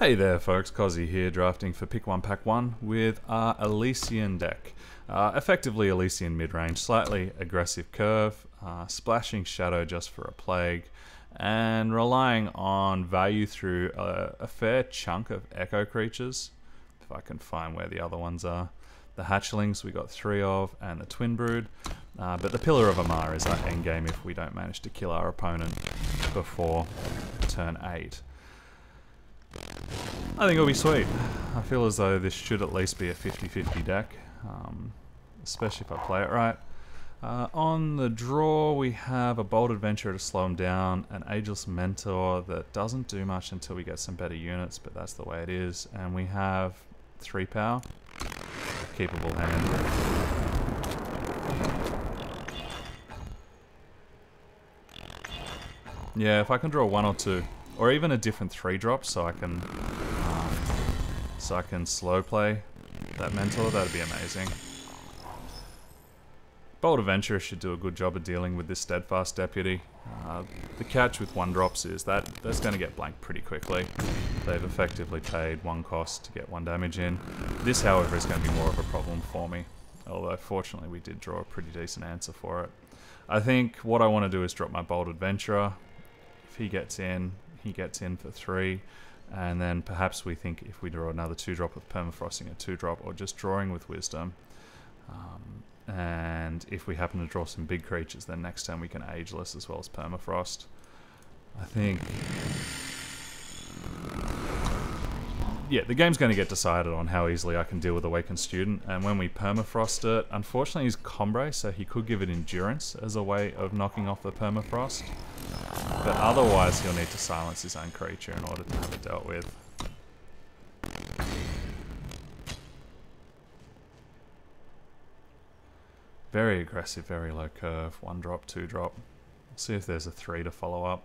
Hey there folks, Cozzy here, drafting for Pick 1 Pack 1 with our Elysian deck. Effectively Elysian mid-range, slightly aggressive curve, splashing Shadow just for a plague, and relying on value through a fair chunk of Echo creatures, if I can find where the other ones are. The Hatchlings we got 3 of, and the Twin Brood, but the Pillar of Amarr is our endgame if we don't manage to kill our opponent before turn 8. I think it'll be sweet. I feel as though this should at least be a 50-50 deck, especially if I play it right. On the draw we have a Bold Adventurer to slow him down, an Ageless Mentor that doesn't do much until we get some better units, but that's the way it is, and we have 3 power. Keepable hand. Yeah, if I can draw 1 or 2. Or even a different 3-drop, so I can slow play that Mentor. That'd be amazing. Bold Adventurer should do a good job of dealing with this Steadfast Deputy. The catch with 1-drops is that's going to get blanked pretty quickly. They've effectively paid 1 cost to get 1 damage in. This, however, is going to be more of a problem for me. Although, fortunately, we did draw a pretty decent answer for it. I think what I want to do is drop my Bold Adventurer. If he gets in for 3, and then perhaps we think if we draw another 2-drop with Permafrosting a 2-drop, or just drawing with Wisdom, and if we happen to draw some big creatures, then next turn we can Ageless as well as Permafrost. I think, yeah, the game's going to get decided on how easily I can deal with Awakened Student, and when we Permafrost it, unfortunately he's Combrei, so he could give it Endurance as a way of knocking off the Permafrost. But otherwise he'll need to silence his own creature in order to have it dealt with. Very aggressive, very low curve. 1-drop, 2-drop. See if there's a 3 to follow up.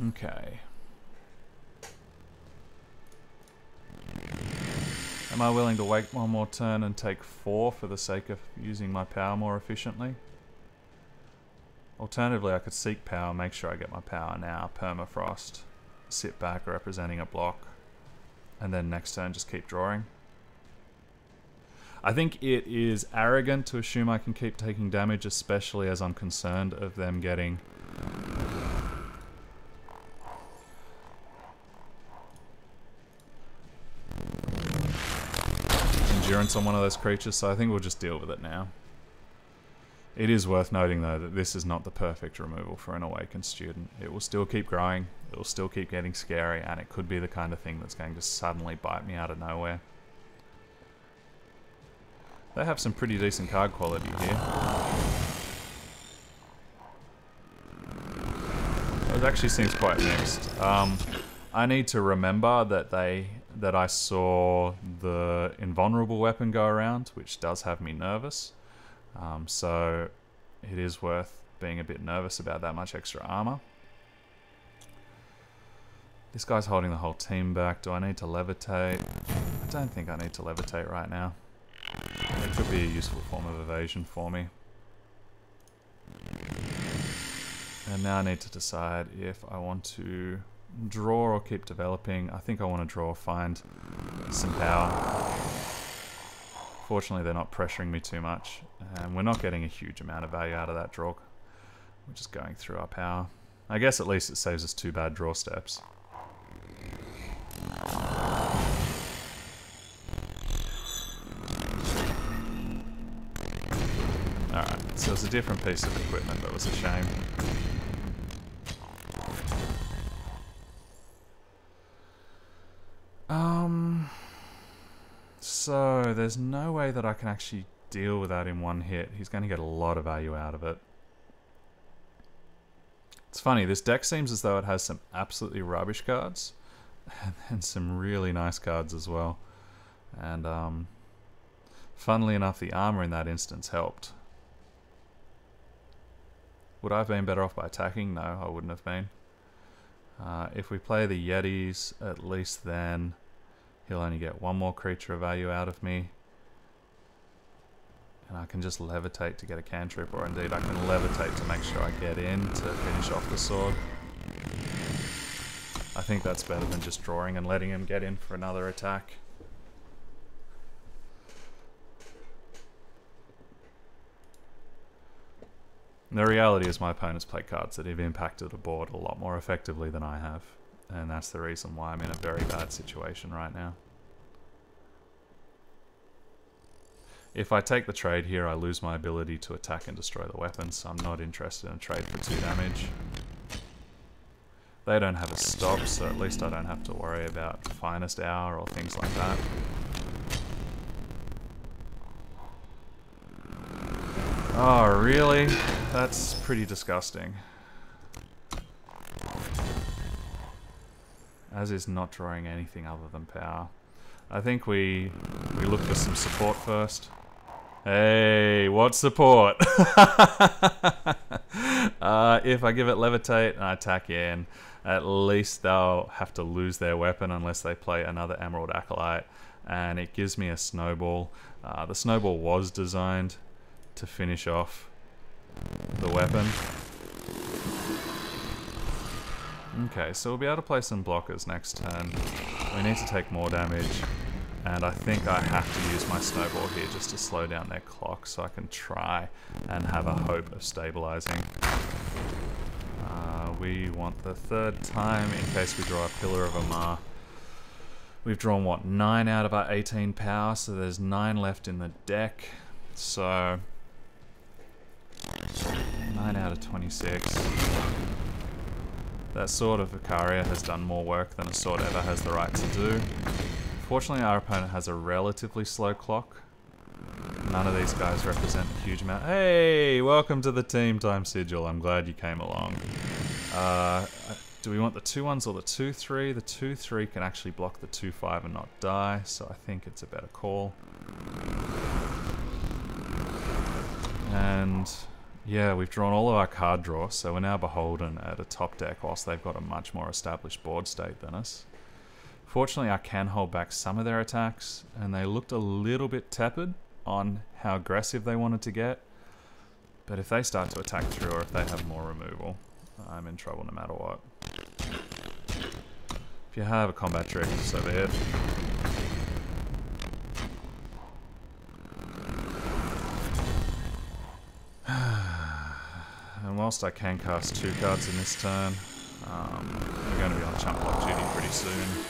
Okay. Am I willing to wait 1 more turn and take 4 for the sake of using my power more efficiently? Alternatively, I could seek power, make sure I get my power now, Permafrost, sit back representing a block, and then next turn just keep drawing. I think it is arrogant to assume I can keep taking damage, especially as I'm concerned of them getting Endurance on one of those creatures, so I think we'll just deal with it now. It is worth noting though that this is not the perfect removal for an Awakened Student. It will still keep growing, it will still keep getting scary, and it could be the kind of thing that's going to suddenly bite me out of nowhere. They have some pretty decent card quality here. It actually seems quite mixed. I need to remember that I saw the Invulnerable weapon go around, which does have me nervous. So it is worth being a bit nervous about that much extra armor. This guy's holding the whole team back. Do I need to levitate? I don't think I need to levitate right now. It could be a useful form of evasion for me. And now I need to decide if I want to draw or keep developing. I think I want to draw, find some power. Fortunately, they're not pressuring me too much, and we're not getting a huge amount of value out of that draw. We're just going through our power. I guess at least it saves us 2 bad draw steps. Alright, so it's a different piece of equipment, that was a shame. So there's no way that I can actually deal with that in 1 hit. He's going to get a lot of value out of it. It's funny, this deck seems as though it has some absolutely rubbish cards and then some really nice cards as well. And funnily enough, the armor in that instance helped. Would I have been better off by attacking? No, I wouldn't have been. If we play the Yetis, at least then he'll only get 1 more creature of value out of me. And I can just levitate to get a cantrip, or indeed I can levitate to make sure I get in to finish off the sword. I think that's better than just drawing and letting him get in for another attack. The reality is my opponent's played cards that have impacted a board a lot more effectively than I have. And that's the reason why I'm in a very bad situation right now. If I take the trade here, I lose my ability to attack and destroy the weapon, so I'm not interested in a trade for 2 damage. They don't have a stop, so at least I don't have to worry about Finest Hour or things like that. Oh, really? That's pretty disgusting. As is not drawing anything other than power. I think we look for some support first. Hey, what support? If I give it Levitate and I attack in, at least they'll have to lose their weapon unless they play another Emerald Acolyte. And it gives me a Snowball. The Snowball was designed to finish off the weapon. Okay, so we'll be able to play some blockers next turn. We need to take more damage, and I think I have to use my Snowball here just to slow down their clock so I can try and have a hope of stabilizing. We want the 3rd time in case we draw a Pillar of Amarr. We've drawn, what, 9 out of our 18 power, so there's 9 left in the deck. So 9 out of 26. That Sword of Icaria has done more work than a sword ever has the right to do. Fortunately, our opponent has a relatively slow clock. None of these guys represent a huge amount. Hey, welcome to the team, Time Sigil. I'm glad you came along. Do we want the 2-1s or the 2-3? The 2-3 can actually block the 2-5 and not die, so I think it's a better call. And yeah, we've drawn all of our card draw, so we're now beholden at a top deck whilst they've got a much more established board state than us. Fortunately, I can hold back some of their attacks, and they looked a little bit tepid on how aggressive they wanted to get. But if they start to attack through, or if they have more removal, I'm in trouble no matter what. If you have a combat trick, so be it. And whilst I can cast 2 cards in this turn, we're going to be on chump block duty pretty soon.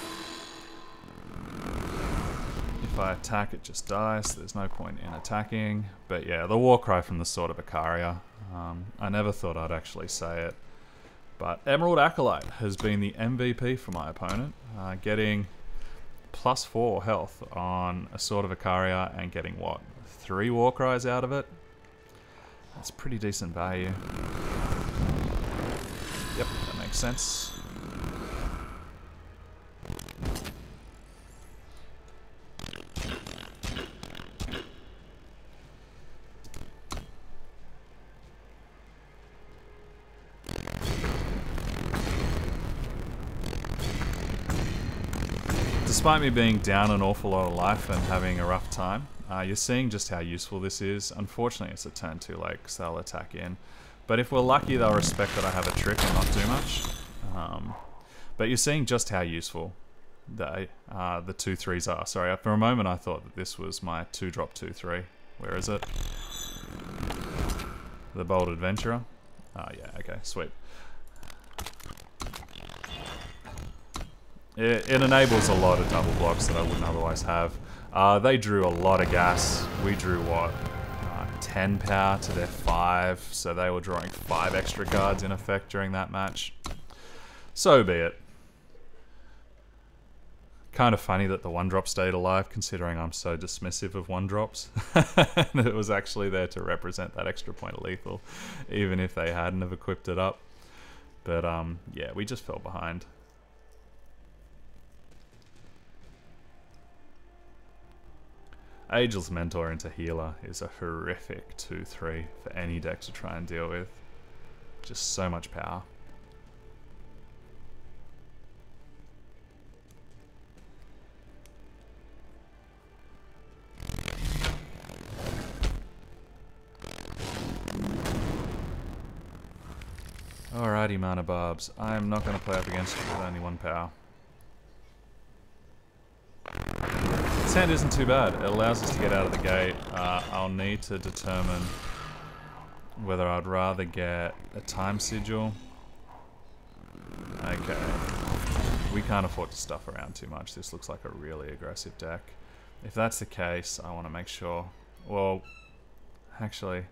If I attack, it just dies, so there's no point in attacking. But yeah, the Warcry from the Sword of Icaria. I never thought I'd actually say it, but Emerald Acolyte has been the MVP for my opponent, getting +4 health on a Sword of Icaria and getting, what, 3 Warcries out of it? That's pretty decent value. Yep, that makes sense. Despite me being down an awful lot of life and having a rough time, you're seeing just how useful this is. Unfortunately, it's a turn too late because they'll attack in. But if we're lucky, they'll respect that I have a trick and not do much. But you're seeing just how useful the 2-3s are. Sorry, for a moment I thought that this was my 2-drop 2-3. Where is it? The Bold Adventurer? Oh yeah, okay, sweet. It enables a lot of double blocks that I wouldn't otherwise have. They drew a lot of gas. We drew, what, 10 power to their 5, so they were drawing 5 extra cards in effect during that match. So be it. Kind of funny that the 1-drop stayed alive, considering I'm so dismissive of 1-drops. And it was actually there to represent that extra point of lethal, even if they hadn't have equipped it up. But yeah, we just fell behind. Ageless Mentor into Healer is a horrific 2-3 for any deck to try and deal with. Just so much power. Alrighty, Mana Barbs. I'm not going to play up against you with only 1 power. This hand isn't too bad. It allows us to get out of the gate. I'll need to determine whether I'd rather get a Time Sigil. Okay. We can't afford to stuff around too much. This looks like a really aggressive deck. If that's the case, I want to make sure... Well, actually...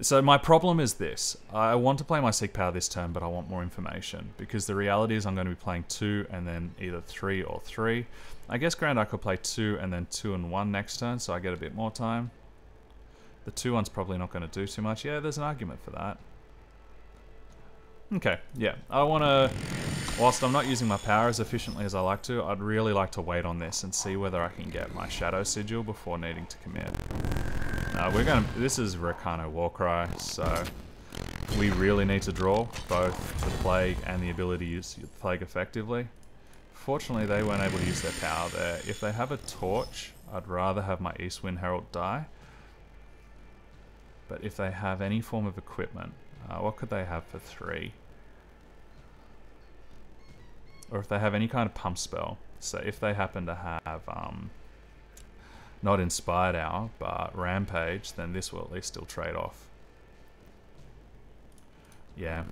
So my problem is this. I want to play my Seek Power this turn, but I want more information. Because the reality is I'm going to be playing 2 and then either 3 or 3. I guess granted I could play 2 and then 2 and 1 next turn, so I get a bit more time. The 2-1's probably not going to do too much. Yeah, there's an argument for that. Okay, yeah. I want to... Whilst I'm not using my power as efficiently as I like to, I'd really like to wait on this and see whether I can get my Shadow Sigil before needing to commit. This is Rakano Warcry, so we really need to draw both the Plague and the ability to use the Plague effectively. Fortunately, they weren't able to use their power there. If they have a Torch, I'd rather have my Eastwind Herald die. But if they have any form of equipment, what could they have for 3? Or if they have any kind of pump spell. So if they happen to have, not Inspired Hour, but Rampage, then this will at least still trade off. Yeah,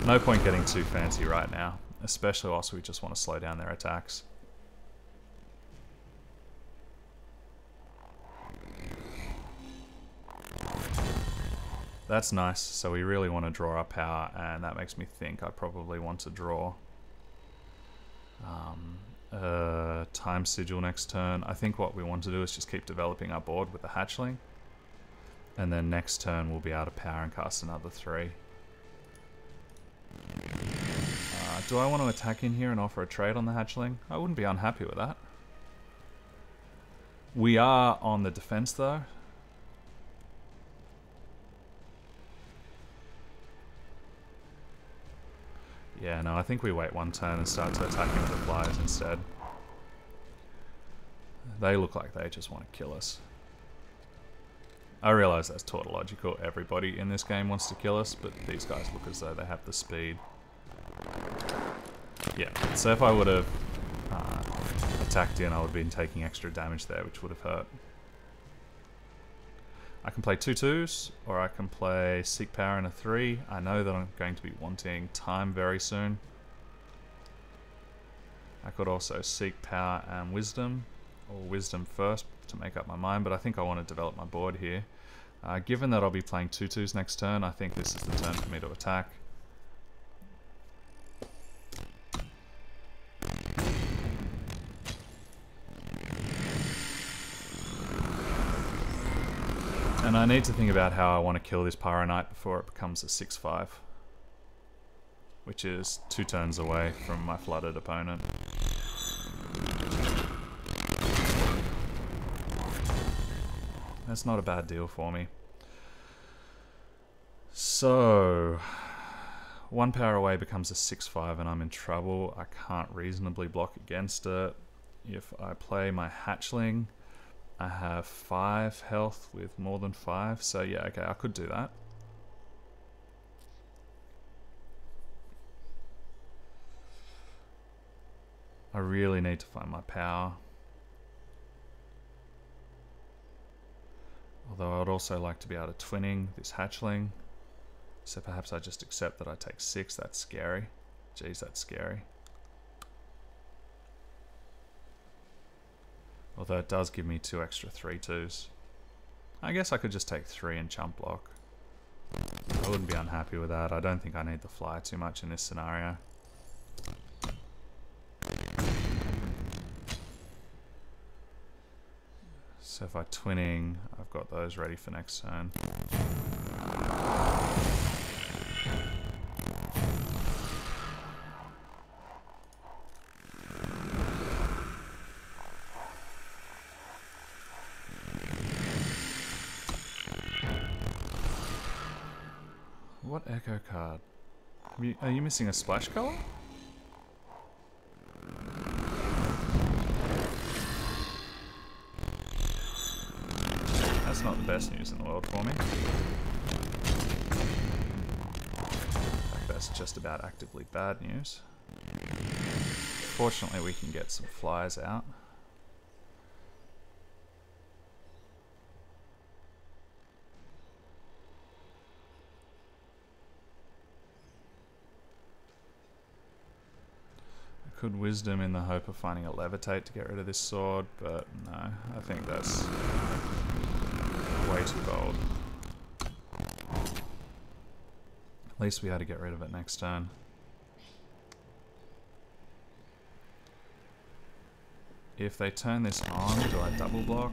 no point getting too fancy right now, especially whilst we just want to slow down their attacks. That's nice, so we really want to draw our power, and that makes me think I probably want to draw Time Sigil next turn. I think what we want to do is just keep developing our board with the Hatchling, and then next turn we'll be able to power and cast another 3. Do I want to attack in here and offer a trade on the Hatchling? I wouldn't be unhappy with that. We are on the defense though. Yeah, no, I think we wait 1 turn and start to attack with the flyers instead. They look like they just want to kill us. I realise that's tautological. Everybody in this game wants to kill us, but these guys look as though they have the speed. Yeah, so if I would have attacked in, I would have been taking extra damage there, which would have hurt. I can play 2/2s, or I can play Seek Power and a 3. I know that I'm going to be wanting time very soon. I could also Seek Power and Wisdom, or Wisdom first to make up my mind, but I think I want to develop my board here. Given that I'll be playing 2/2s next turn, I think this is the turn for me to attack. And I need to think about how I want to kill this Pyro Knight before it becomes a 6/5. Which is 2 turns away from my flooded opponent. That's not a bad deal for me. So 1 power away becomes a 6/5 and I'm in trouble. I can't reasonably block against it. If I play my Hatchling, I have 5 health with more than 5, so yeah, okay, I could do that. I really need to find my power. Although I'd also like to be able to twinning this Hatchling. So perhaps I just accept that I take 6, that's scary. Jeez, that's scary. Although it does give me 2 extra 3/2s. I guess I could just take 3 and chump block. I wouldn't be unhappy with that. I don't think I need the flyer too much in this scenario. So if I twinning, I've got those ready for next turn. What Echo card? Are you missing a splash color? That's not the best news in the world for me. In fact, that's that's just about actively bad news. Fortunately, we can get some flyers out. I could wisdom in the hope of finding a levitate to get rid of this sword, but no, I think that's way too bold. At least we had to get rid of it next turn. If they turn this on, do I double block?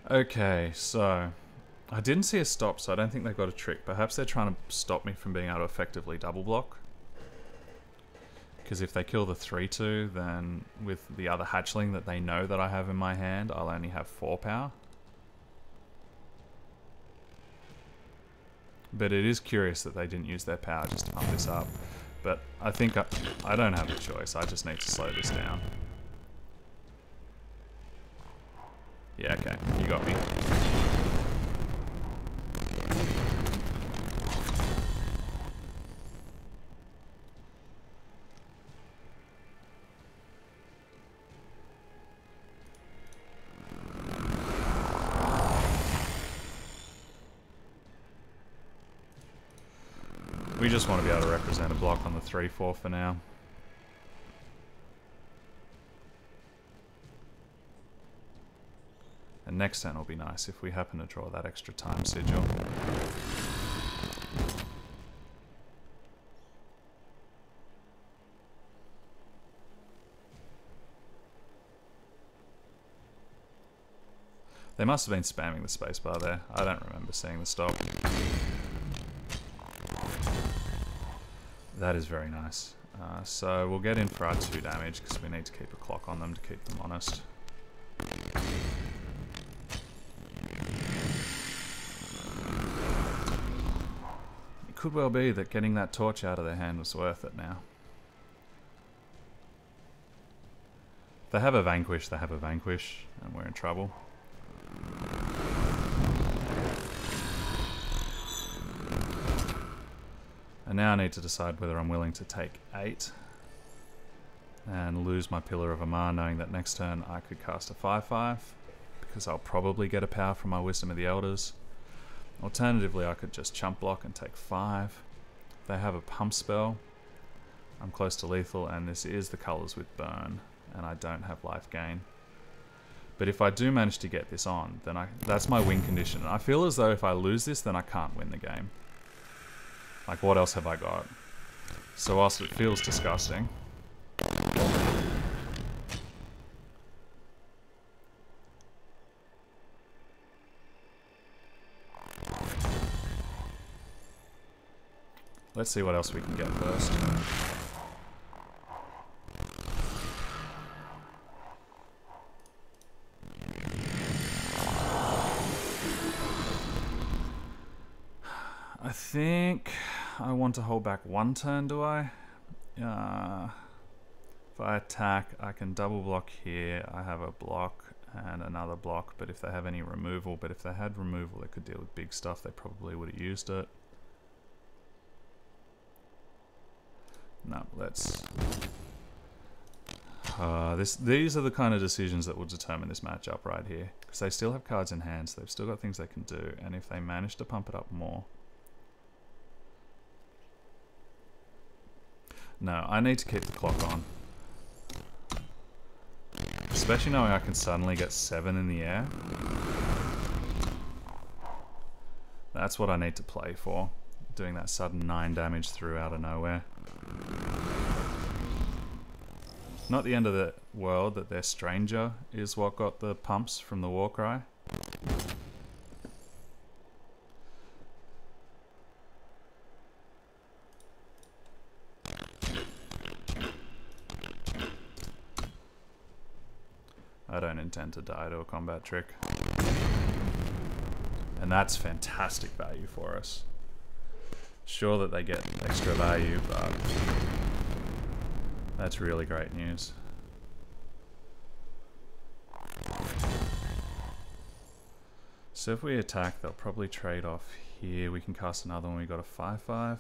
Okay, so I didn't see a stop, so I don't think they've got a trick. Perhaps they're trying to stop me from being able to effectively double block. Because if they kill the 3/2, then with the other hatchling that they know that I have in my hand, I'll only have 4 power. But it is curious that they didn't use their power just to pump this up. But I think I don't have a choice. I just need to slow this down. Yeah, okay. You got me. We just want to be able to represent a block on the 3/4 for now. And next turn will be nice if we happen to draw that extra time sigil. They must have been spamming the spacebar there. I don't remember seeing the stop. That is very nice. So we'll get in for our 2 damage because we need to keep a clock on them to keep them honest. It could well be that getting that torch out of their hand was worth it now. If they have a vanquish, they have a vanquish, and we're in trouble. And now I need to decide whether I'm willing to take 8 and lose my Pillar of Amarr, knowing that next turn I could cast a 5/5 because I'll probably get a power from my Wisdom of the Elders. Alternatively, I could just chump block and take 5. If they have a pump spell, I'm close to lethal, and this is the colours with burn, and I don't have life gain. But if I do manage to get this on, then that's my win condition. And I feel as though if I lose this, then I can't win the game. Like, what else have I got? So whilst it feels disgusting, let's see what else we can get first. I think I want to hold back 1 turn, do I? If I attack, I can double block here. I have a block and another block, but if they have any removal, but if they had removal, they could deal with big stuff. They probably would have used it. No, let's... these are the kind of decisions that will determine this matchup right here. Because they still have cards in hand, so they've still got things they can do. And if they manage to pump it up more... No, I need to keep the clock on. Especially knowing I can suddenly get 7 in the air. That's what I need to play for. Doing that sudden 9 damage through out of nowhere. Not the end of the world that their stranger is what got the pumps from the Warcry. I don't intend to die to a combat trick. And that's fantastic value for us. Sure that they get extra value, but that's really great news. So if we attack, they'll probably trade off here. We can cast another one. We got a 5/5.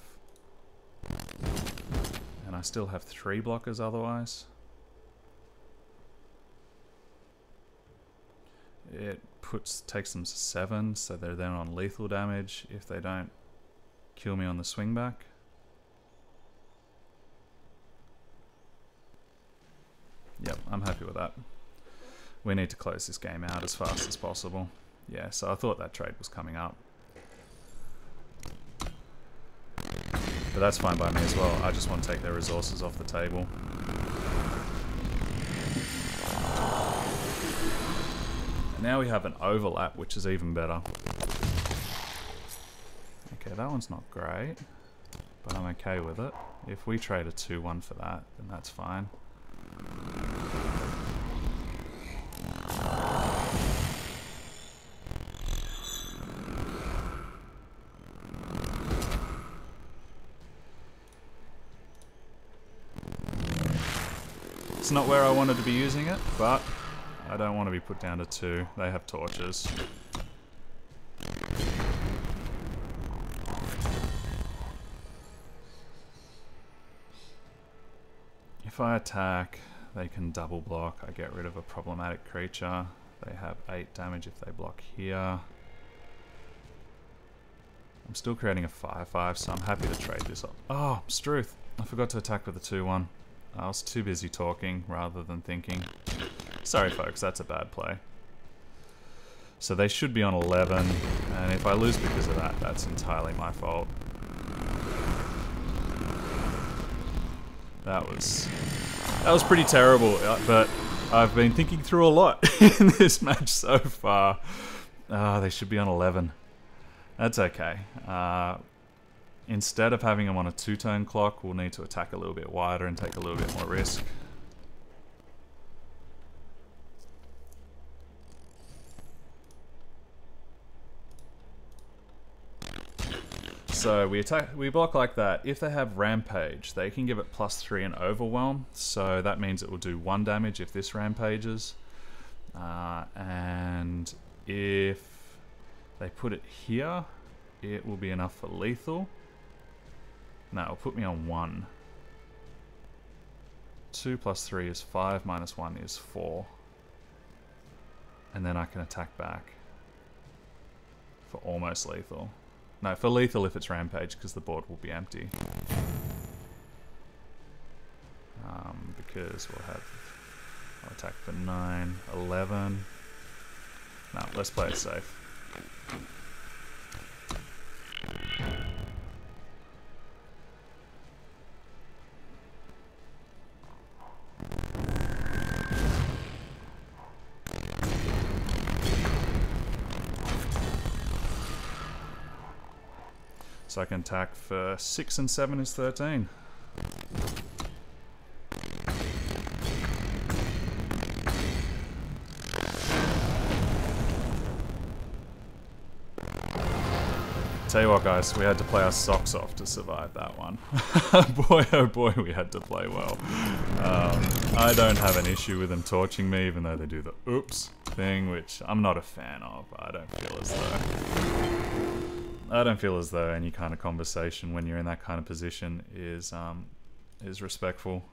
And I still have 3 blockers otherwise. It takes them to 7, so they're then on lethal damage if they don't kill me on the swing back. Yep, I'm happy with that. We need to close this game out as fast as possible. Yeah, so I thought that trade was coming up. But that's fine by me as well. I just want to take their resources off the table. And now we have an overlap, which is even better. Okay, that one's not great, but I'm okay with it. If we trade a 2/1 for that, then that's fine. It's not where I wanted to be using it, but I don't want to be put down to 2. They have torches. If I attack, they can double block. I get rid of a problematic creature. They have 8 damage if they block here. I'm still creating a 5/5, so I'm happy to trade this up. Oh, Struth. I forgot to attack with a 2/1. I was too busy talking rather than thinking. Sorry folks, that's a bad play. So they should be on 11, and if I lose because of that, that's entirely my fault. That was pretty terrible, but I've been thinking through a lot in this match so far. They should be on 11. That's okay. Instead of having them on a 2-turn clock, we'll need to attack a little bit wider and take a little bit more risk. So we block like that. If they have Rampage, they can give it +3 and Overwhelm. So that means it will do 1 damage if this rampages. And if they put it here, it will be enough for lethal. No, it'll put me on 1. 2 + 3 is 5, -1 is 4. And then I can attack back for almost lethal. No, for lethal if it's Rampage, because the board will be empty. Because I'll attack for 9, 11. No, let's play it safe. So I can attack for 6 and 7 is 13. Tell you what guys, we had to play our socks off to survive that one. Boy oh boy, we had to play well. I don't have an issue with them torching me, even though they do the oops thing, which I'm not a fan of. I don't feel as though any kind of conversation when you're in that kind of position is respectful.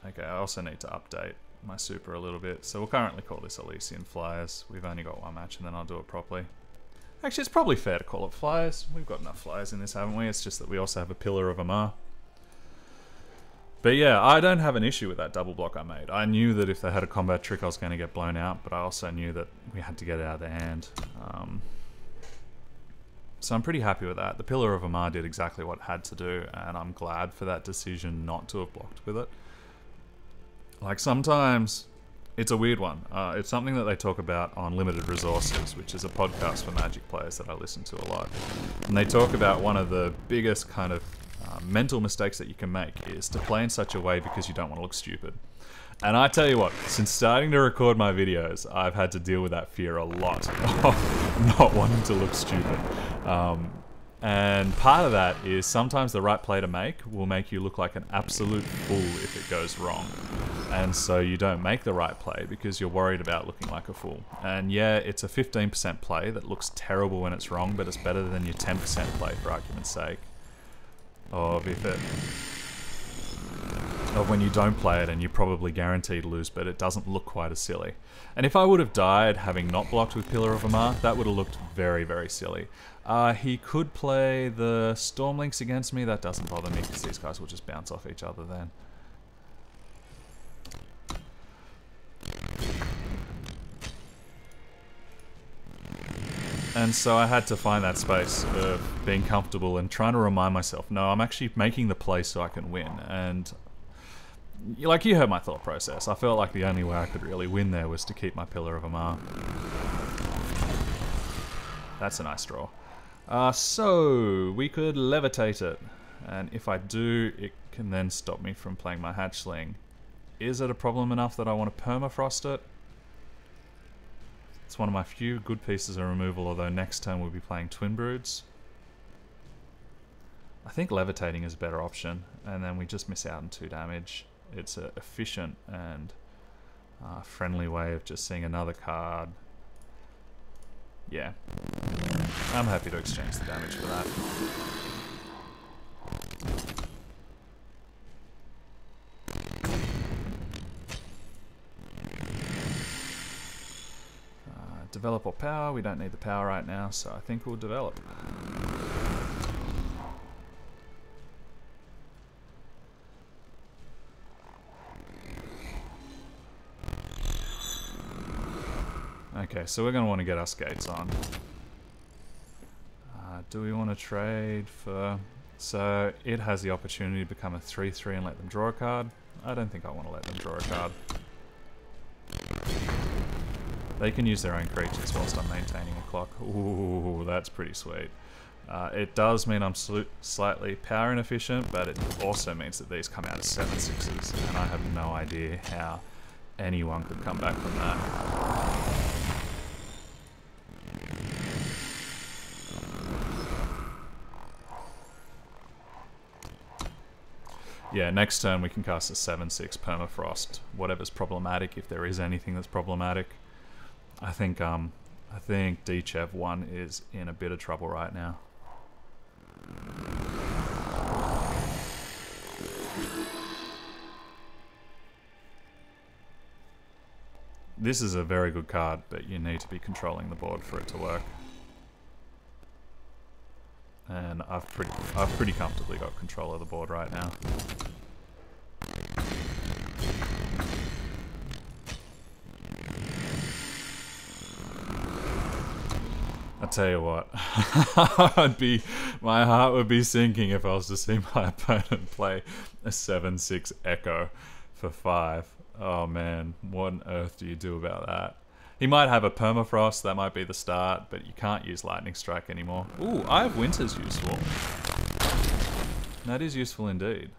Okay, I also need to update my super a little bit. So we'll currently call this Elysian Flyers. We've only got 1 match and then I'll do it properly. Actually, it's probably fair to call it Flyers. We've got enough Flyers in this, haven't we? It's just that we also have a Pillar of Amarr. But yeah, I don't have an issue with that double block I made. I knew that if they had a combat trick I was going to get blown out, but I also knew that we had to get it out of their hand. So I'm pretty happy with that. The Pillar of Amarr did exactly what it had to do, and I'm glad for that decision not to have blocked with it. Like, sometimes it's a weird one. It's something that they talk about on Limited Resources, which is a podcast for Magic players that I listen to a lot. And they talk about one of the biggest kind of mental mistakes that you can make is to play in such a way because you don't want to look stupid. And I tell you what, since starting to record my videos, I've had to deal with that fear a lot of not wanting to look stupid. And part of that is sometimes the right play to make will make you look like an absolute fool if it goes wrong. And so you don't make the right play because you're worried about looking like a fool. And yeah, it's a 15% play that looks terrible when it's wrong, but it's better than your 10% play, for argument's sake. Of when you don't play it and you're probably guaranteed to lose, but it doesn't look quite as silly. And if I would have died having not blocked with Pillar of Amarr, that would have looked very, very silly. He could play the Stormlinks against me. That doesn't bother me because these guys will just bounce off each other then. And so I had to find that space of being comfortable and trying to remind myself, no, I'm actually making the play so I can win. And like, you heard my thought process. I felt like the only way I could really win there was to keep my Pillar of Amarr. That's a nice draw. So we could levitate it. And if I do, it can then stop me from playing my Hatchling. Is it a problem enough that I want to permafrost it? It's one of my few good pieces of removal, although next turn we'll be playing Twin Broods. I think levitating is a better option, and then we just miss out on 2 damage. It's an efficient and friendly way of just seeing another card. Yeah, I'm happy to exchange the damage for that. Develop or power, we don't need the power right now, so I think we'll develop. Okay, so we're going to want to get our skates on. Do we want to trade for... So it has the opportunity to become a 3-3 and let them draw a card. I don't think I want to let them draw a card. They can use their own creatures whilst I'm maintaining a clock. Ooh, that's pretty sweet. It does mean I'm slightly power inefficient, but it also means that these come out as 7/6s, and I have no idea how anyone could come back from that. Yeah, next turn we can cast a 7/6 permafrost. Whatever's problematic, if there is anything that's problematic. I think Dchev 1 is in a bit of trouble right now. This is a very good card, but you need to be controlling the board for it to work. And I've pretty comfortably got control of the board right now. I tell you what, my heart would be sinking if I was to see my opponent play a 7/6 Echo for 5. Oh man, what on earth do you do about that? He might have a permafrost, that might be the start, but you can't use Lightning Strike anymore. Ooh, Eye of Winter's useful. That is useful indeed.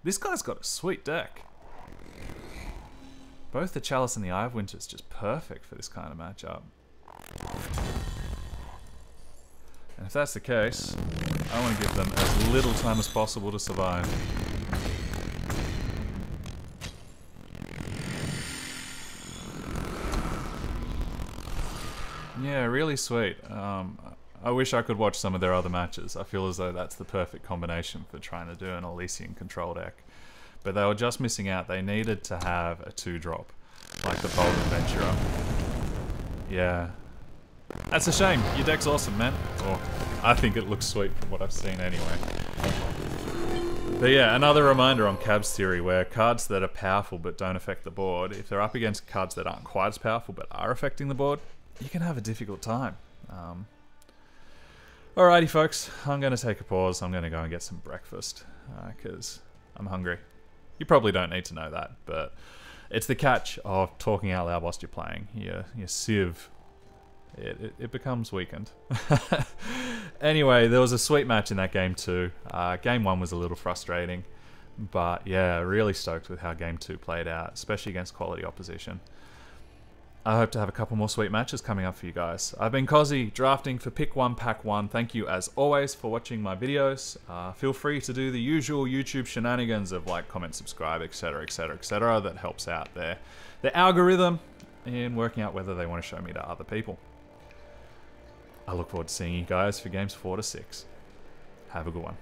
This guy's got a sweet deck. Both the Chalice and the Eye of Winter is just perfect for this kind of matchup. And if that's the case, I want to give them as little time as possible to survive. Yeah, really sweet. I wish I could watch some of their other matches. I feel as though that's the perfect combination for trying to do an Elysian control deck. But they were just missing out. They needed to have a 2-drop, like the Bold Adventurer. Yeah. That's a shame. Your deck's awesome, man. Or, I think it looks sweet from what I've seen anyway. But yeah, another reminder on Cab's theory, where cards that are powerful but don't affect the board, if they're up against cards that aren't quite as powerful but are affecting the board, you can have a difficult time. Alrighty folks, I'm going to take a pause. I'm going to go and get some breakfast, because I'm hungry. You probably don't need to know that, but it's the catch of talking out loud whilst you're playing. Your sieve, it becomes weakened. Anyway, there was a sweet match in that game too. Game 1 was a little frustrating. But yeah, really stoked with how Game 2 played out, especially against quality opposition. I hope to have a couple more sweet matches coming up for you guys. I've been Cozzy, drafting for Pick 1 Pack 1. Thank you as always for watching my videos. Feel free to do the usual YouTube shenanigans of like, comment, subscribe, etc, etc, etc. That helps out the algorithm in working out whether they want to show me to other people. I look forward to seeing you guys for games 4 to 6. Have a good one.